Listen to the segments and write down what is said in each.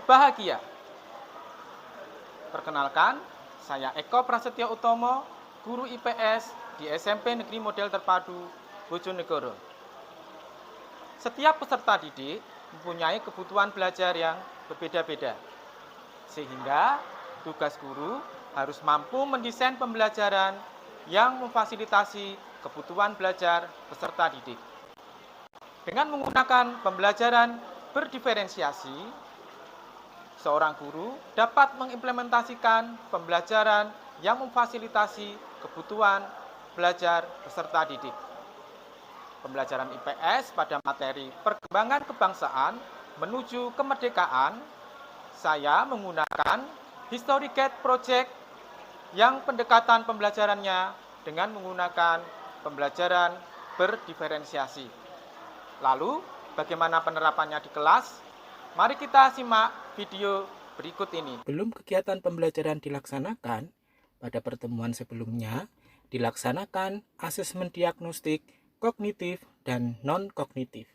bahagia. Perkenalkan, saya Eko Prasetyo Utomo, guru IPS di SMP Negeri Model Terpadu Bojonegoro. Setiap peserta didik mempunyai kebutuhan belajar yang berbeda-beda, sehingga tugas guru harus mampu mendesain pembelajaran yang memfasilitasi kebutuhan belajar peserta didik. Dengan menggunakan pembelajaran berdiferensiasi, seorang guru dapat mengimplementasikan pembelajaran yang memfasilitasi kebutuhan belajar peserta didik. Pembelajaran IPS pada materi perkembangan kebangsaan menuju kemerdekaan, saya menggunakan History Guide Project yang pendekatan pembelajarannya dengan menggunakan pembelajaran berdiferensiasi. Lalu, bagaimana penerapannya di kelas? Mari kita simak video berikut ini. Belum kegiatan pembelajaran dilaksanakan, pada pertemuan sebelumnya dilaksanakan asesmen diagnostik, kognitif, dan non-kognitif.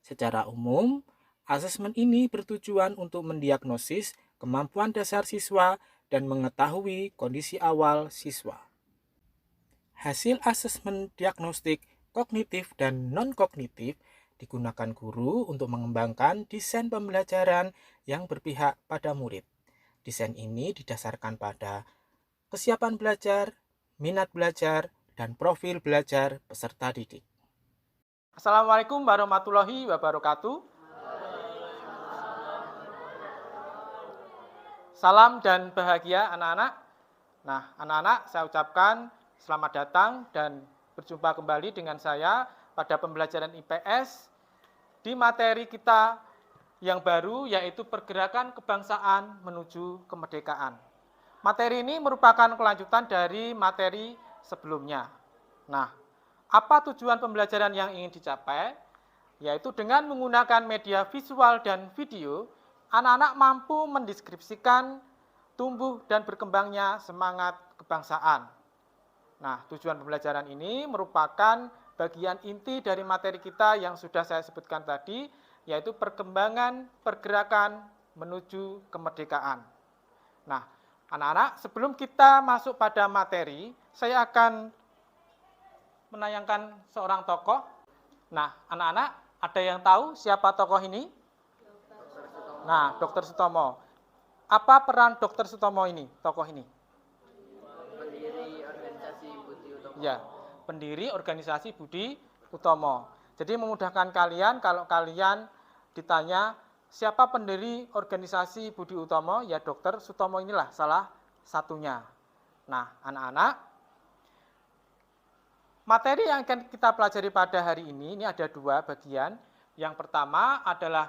Secara umum, asesmen ini bertujuan untuk mendiagnosis kemampuan dasar siswa dan mengetahui kondisi awal siswa. Hasil asesmen diagnostik, kognitif, dan non-kognitif digunakan guru untuk mengembangkan desain pembelajaran yang berpihak pada murid. Desain ini didasarkan pada kesiapan belajar, minat belajar, dan profil belajar peserta didik. Assalamualaikum warahmatullahi wabarakatuh. Salam dan bahagia anak-anak. Nah, anak-anak, saya ucapkan selamat datang dan berjumpa kembali dengan saya pada pembelajaran IPS di materi kita yang baru, yaitu pergerakan kebangsaan menuju kemerdekaan. Materi ini merupakan kelanjutan dari materi sebelumnya. Nah, apa tujuan pembelajaran yang ingin dicapai? Yaitu dengan menggunakan media visual dan video, anak-anak mampu mendeskripsikan tumbuh dan berkembangnya semangat kebangsaan. Nah, tujuan pembelajaran ini merupakan bagian inti dari materi kita yang sudah saya sebutkan tadi, yaitu perkembangan pergerakan menuju kemerdekaan. Nah, anak-anak, sebelum kita masuk pada materi, saya akan menayangkan seorang tokoh. Nah, anak-anak, ada yang tahu siapa tokoh ini? Nah, Dr. Sutomo. Apa peran Dr. Sutomo ini, tokoh ini? Pendiri organisasi Budi Utomo. Ya, pendiri organisasi Budi Utomo. Jadi memudahkan kalian kalau kalian ditanya siapa pendiri organisasi Budi Utomo, ya Dr. Sutomo inilah salah satunya. Nah, anak-anak, materi yang akan kita pelajari pada hari ini ada dua bagian. Yang pertama adalah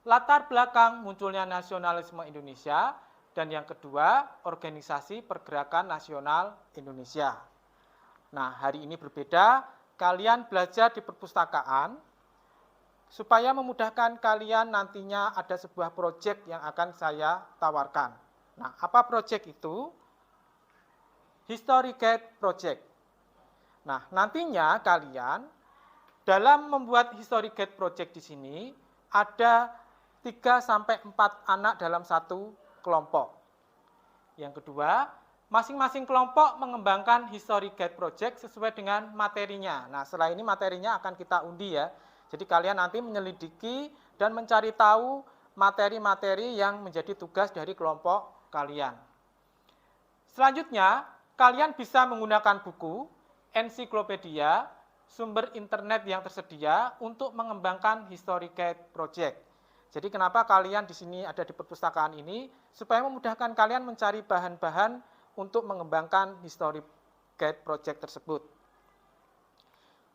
latar belakang munculnya nasionalisme Indonesia, dan yang kedua, organisasi pergerakan nasional Indonesia. Nah, hari ini berbeda, kalian belajar di perpustakaan, supaya memudahkan kalian nantinya ada sebuah proyek yang akan saya tawarkan. Nah, apa proyek itu? History Guide Project. Nah, nantinya kalian dalam membuat History Guide Project di sini ada 3-4 anak dalam satu kelompok. Yang kedua, masing-masing kelompok mengembangkan History Guide Project sesuai dengan materinya. Nah, setelah ini materinya akan kita undi ya. Jadi kalian nanti menyelidiki dan mencari tahu materi-materi yang menjadi tugas dari kelompok kalian. Selanjutnya, kalian bisa menggunakan buku, ensiklopedia, sumber internet yang tersedia untuk mengembangkan History Guide Project. Jadi kenapa kalian di sini ada di perpustakaan ini? Supaya memudahkan kalian mencari bahan-bahan untuk mengembangkan History Guide Project tersebut.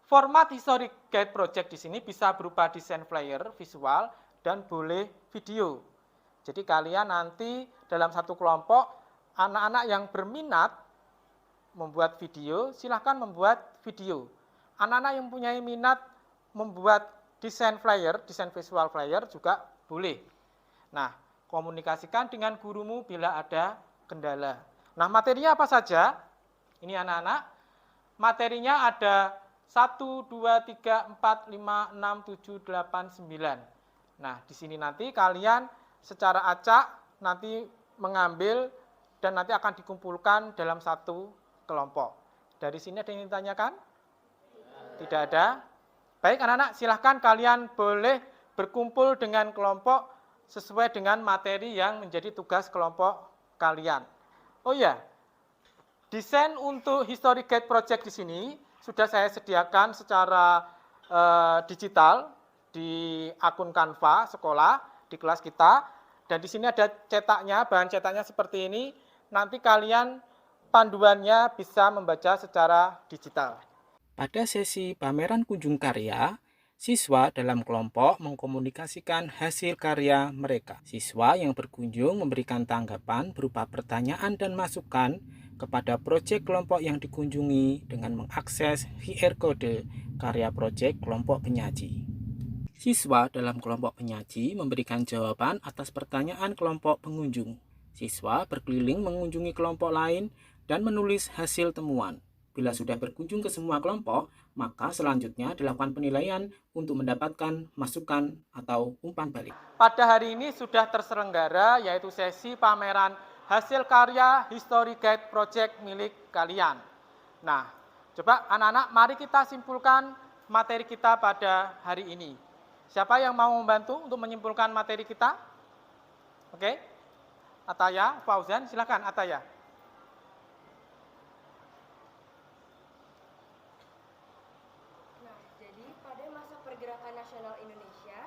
Format History Guide Project di sini bisa berupa desain flyer, visual, dan boleh video. Jadi kalian nanti dalam satu kelompok, anak-anak yang berminat membuat video, silahkan membuat video. Anak-anak yang mempunyai minat membuat desain flyer, desain visual flyer juga boleh. Nah, komunikasikan dengan gurumu bila ada kendala. Nah, materinya apa saja? Ini anak-anak, materinya ada 1, 2, 3, 4, 5, 6, 7, 8, 9. Nah, di sini nanti kalian secara acak nanti mengambil dan nanti akan dikumpulkan dalam satu kelompok. Dari sini ada yang ditanyakan? Tidak ada. Baik anak-anak, silahkan kalian boleh berkumpul dengan kelompok sesuai dengan materi yang menjadi tugas kelompok kalian. Oh ya, desain untuk History Guide Project di sini sudah saya sediakan secara digital di akun Canva sekolah di kelas kita, dan di sini ada cetaknya, bahan cetaknya seperti ini. Nanti kalian panduannya bisa membaca secara digital. Pada sesi pameran kunjung karya, siswa dalam kelompok mengkomunikasikan hasil karya mereka. Siswa yang berkunjung memberikan tanggapan berupa pertanyaan dan masukan kepada proyek kelompok yang dikunjungi dengan mengakses QR code karya proyek kelompok penyaji. Siswa dalam kelompok penyaji memberikan jawaban atas pertanyaan kelompok pengunjung. Siswa berkeliling mengunjungi kelompok lain dan menulis hasil temuan. Bila sudah berkunjung ke semua kelompok, maka selanjutnya dilakukan penilaian untuk mendapatkan masukan atau umpan balik. Pada hari ini sudah terselenggara yaitu sesi pameran hasil karya History Guide Project milik kalian. Nah, coba anak-anak mari kita simpulkan materi kita pada hari ini. Siapa yang mau membantu untuk menyimpulkan materi kita? Oke. Ataya, Fauzan, silakan Ataya. Nah, jadi pada masa Pergerakan Nasional Indonesia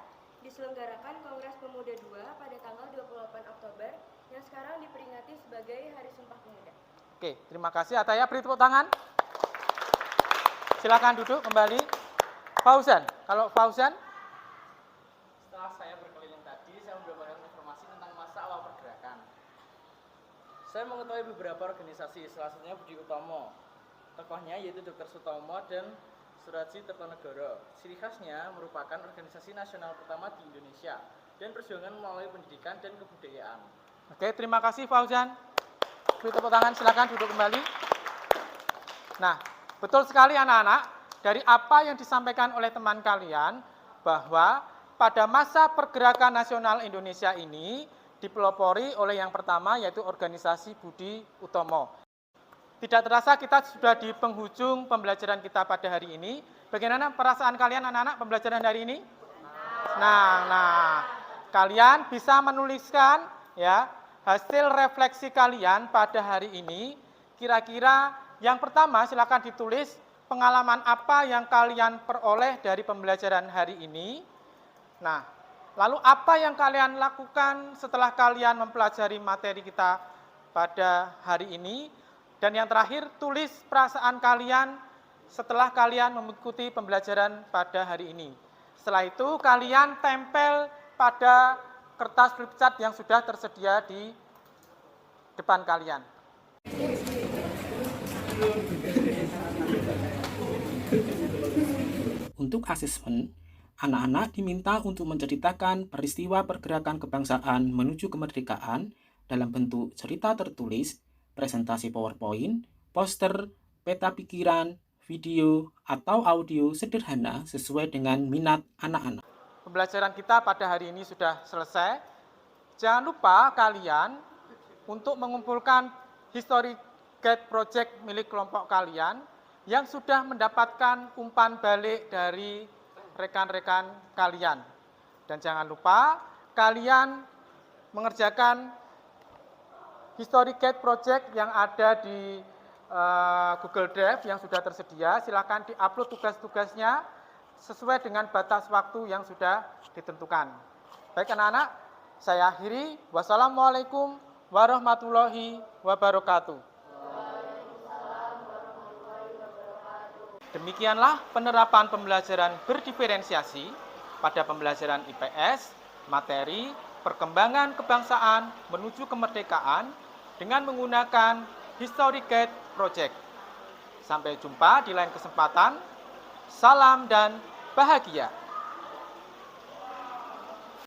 diselenggarakan Kongres Pemuda II pada tanggal 28 Oktober yang sekarang diperingati sebagai Hari Sumpah Pemuda. Oke, terima kasih Ataya, beri tepuk tangan. Silakan duduk kembali. Fauzan, kalau Fauzan? Setelah saya berkeliling tadi, saya mendapatkan informasi tentang masa awal pergerakan. Saya mengetahui beberapa organisasi, salah satunya Budi Utomo. Tokohnya yaitu Dr. Sutomo dan Suradji Kertonegoro. Ciri khasnya merupakan organisasi nasional pertama di Indonesia dan perjuangan melalui pendidikan dan kebudayaan. Oke, terima kasih Fauzan. Beri tepuk tangan, silakan duduk kembali. Nah, betul sekali anak-anak, dari apa yang disampaikan oleh teman kalian, bahwa pada masa Pergerakan Nasional Indonesia ini dipelopori oleh yang pertama yaitu organisasi Budi Utomo. Tidak terasa kita sudah di penghujung pembelajaran kita pada hari ini. Bagaimana perasaan kalian anak-anak pembelajaran hari ini? Nah, kalian bisa menuliskan ya hasil refleksi kalian pada hari ini. Kira-kira yang pertama silakan ditulis pengalaman apa yang kalian peroleh dari pembelajaran hari ini. Nah, lalu apa yang kalian lakukan setelah kalian mempelajari materi kita pada hari ini? Dan yang terakhir, tulis perasaan kalian setelah kalian mengikuti pembelajaran pada hari ini. Setelah itu, kalian tempel pada kertas flipchart yang sudah tersedia di depan kalian. Untuk asesmen, anak-anak diminta untuk menceritakan peristiwa pergerakan kebangsaan menuju kemerdekaan dalam bentuk cerita tertulis, presentasi PowerPoint, poster, peta pikiran, video, atau audio sederhana sesuai dengan minat anak-anak. Pembelajaran kita pada hari ini sudah selesai. Jangan lupa kalian untuk mengumpulkan History Guide Project milik kelompok kalian yang sudah mendapatkan umpan balik dari rekan-rekan kalian. Dan jangan lupa kalian mengerjakan History Guide Project yang ada di Google Drive yang sudah tersedia. Silakan di-upload tugas-tugasnya sesuai dengan batas waktu yang sudah ditentukan. Baik anak-anak, saya akhiri. Wassalamualaikum warahmatullahi wabarakatuh. Demikianlah penerapan pembelajaran berdiferensiasi pada pembelajaran IPS, materi perkembangan kebangsaan menuju kemerdekaan dengan menggunakan History Guide Project. Sampai jumpa di lain kesempatan. Salam dan bahagia.